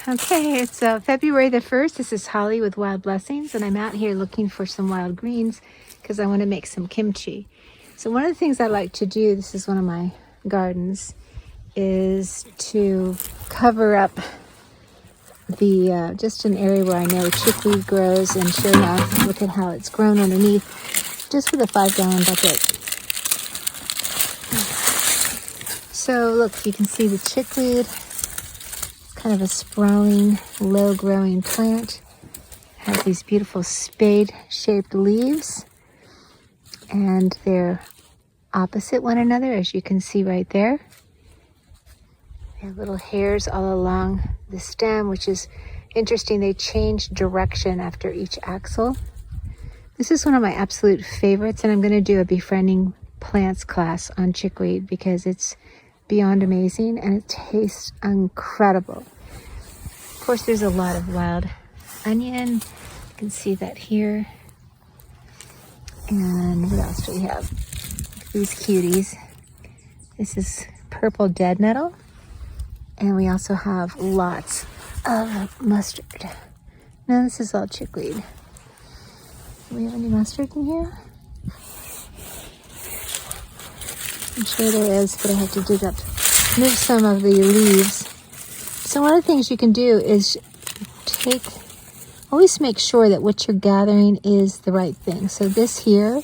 Okay, it's February the 1st. This is Holly with Wild Blessings, and I'm out here looking for some wild greens because I want to make some kimchi. So one of the things I like to do, this is one of my gardens, is to cover up the just an area where I know chickweed grows, and sure enough, look at how it's grown underneath, just with a 5-gallon bucket. So look, you can see the chickweed, kind of a sprawling, low-growing plant. Has these beautiful spade-shaped leaves, and they're opposite one another, as you can see right there. They have little hairs all along the stem, which is interesting. They change direction after each axil. This is one of my absolute favorites, and I'm going to do a befriending plants class on chickweed because it's beyond amazing and it tastes incredible. Of course, there's a lot of wild onion. You can see that here. And what else do we have? These cuties. This is purple dead nettle. And we also have lots of mustard. No, this is all chickweed. Do we have any mustard in here? I'm sure there is, but I have to move some of the leaves. So one of the things you can do is always make sure that what you're gathering is the right thing. So this here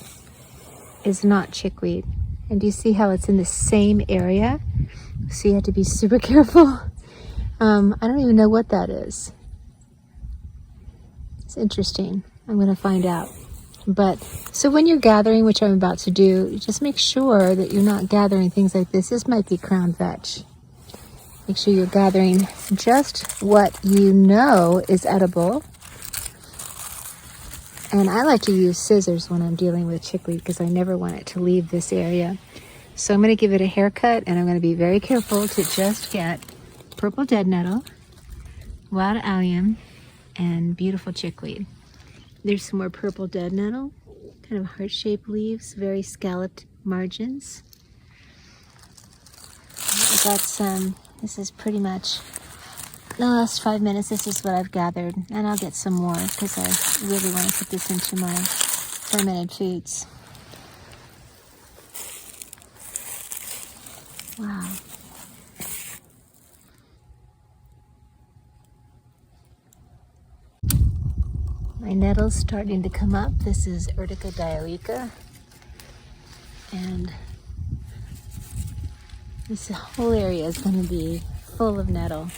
is not chickweed. And do you see how it's in the same area? So you have to be super careful. I don't even know what that is. It's interesting. I'm going to find out. But so when you're gathering, which I'm about to do, just make sure that you're not gathering things like this. This might be crown vetch. Make sure you're gathering just what you know is edible. And I like to use scissors when I'm dealing with chickweed because I never want it to leave this area. So I'm going to give it a haircut, and I'm going to be very careful to just get purple dead nettle, wild allium, and beautiful chickweed. There's some more purple dead nettle, kind of heart-shaped leaves, very scalloped margins. I got some, this is pretty much the last 5 minutes. This is what I've gathered, and I'll get some more because I really want to put this into my fermented foods. Wow. My nettle's starting to come up. This is Urtica dioica. And this whole area is going to be full of nettle.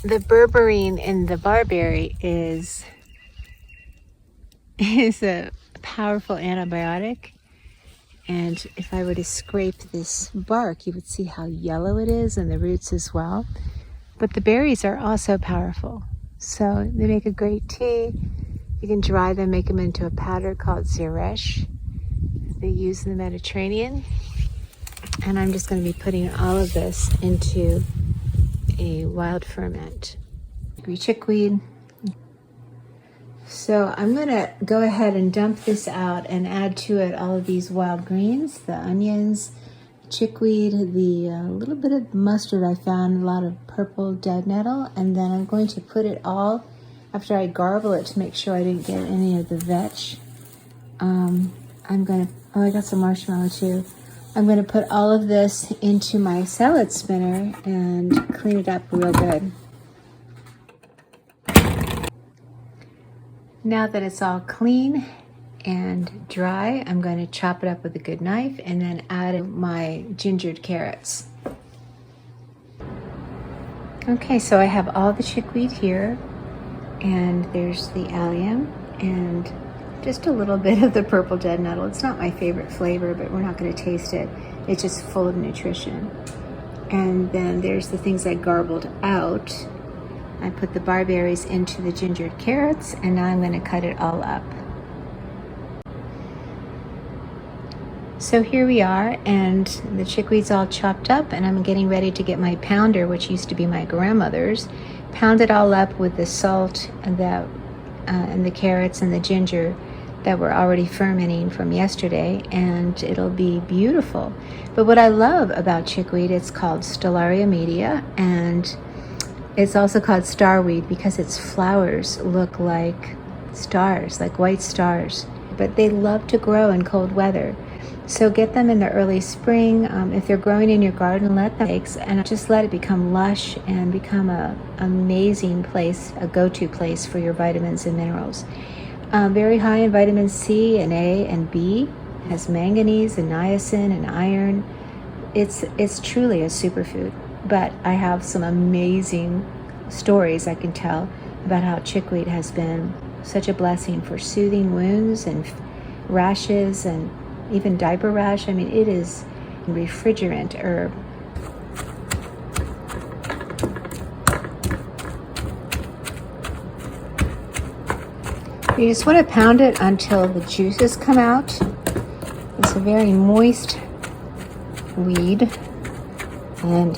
The berberine in the barberry is a powerful antibiotic, and if I were to scrape this bark, you would see how yellow it is, and the roots as well. But the berries are also powerful, so they make a great tea. You can dry them, make them into a powder called zeresh. They use in the Mediterranean, and I'm just going to be putting all of this into a wild ferment. Chickweed. So I'm going to go ahead and dump this out and add to it all of these wild greens, the onions, chickweed, the little bit of mustard I found, a lot of purple dead nettle, and then I'm going to put it all, after I garble it to make sure I didn't get any of the vetch. I got some marshmallow too. I'm going to put all of this into my salad spinner and clean it up real good. Now that it's all clean and dry, I'm going to chop it up with a good knife and then add my gingered carrots. Okay, so I have all the chickweed here, and there's the allium and just a little bit of the purple dead nettle. It's not my favorite flavor, but we're not going to taste it. It's just full of nutrition. And then there's the things I garbled out. I put the barberries into the gingered carrots, and now I'm going to cut it all up. So here we are, and the chickweed's all chopped up, and I'm getting ready to get my pounder, which used to be my grandmother's, pound it all up with the salt that and the carrots and the ginger that were already fermenting from yesterday, and it'll be beautiful. But what I love about chickweed, it's called Stellaria media, and it's also called starweed because its flowers look like stars, like white stars. But they love to grow in cold weather. So get them in the early spring. If they're growing in your garden, let them take and just let it become lush and become an amazing place, a go-to place for your vitamins and minerals. Very high in vitamin C and A and B. It has manganese and niacin and iron. It's truly a superfood. But I have some amazing stories I can tell about how chickweed has been such a blessing for soothing wounds and rashes and even diaper rash. I mean, it is a refrigerant herb. You just want to pound it until the juices come out. It's a very moist weed, and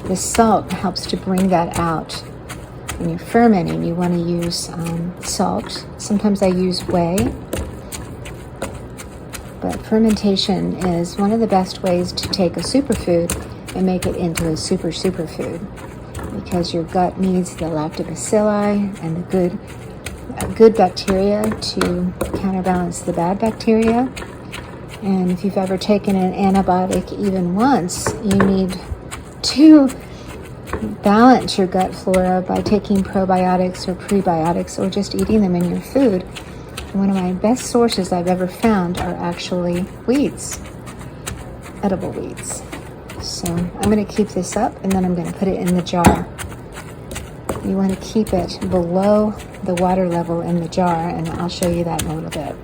the salt helps to bring that out. When you're fermenting, you want to use salt. Sometimes I use whey, but fermentation is one of the best ways to take a superfood and make it into a superfood, because your gut needs the lactobacilli and the good bacteria to counterbalance the bad bacteria. And if you've ever taken an antibiotic even once, you need to balance your gut flora by taking probiotics or prebiotics or just eating them in your food. One of my best sources I've ever found are actually weeds, edible weeds. So I'm going to keep this up, and then I'm going to put it in the jar. You want to keep it below the water level in the jar, and I'll show you that in a little bit.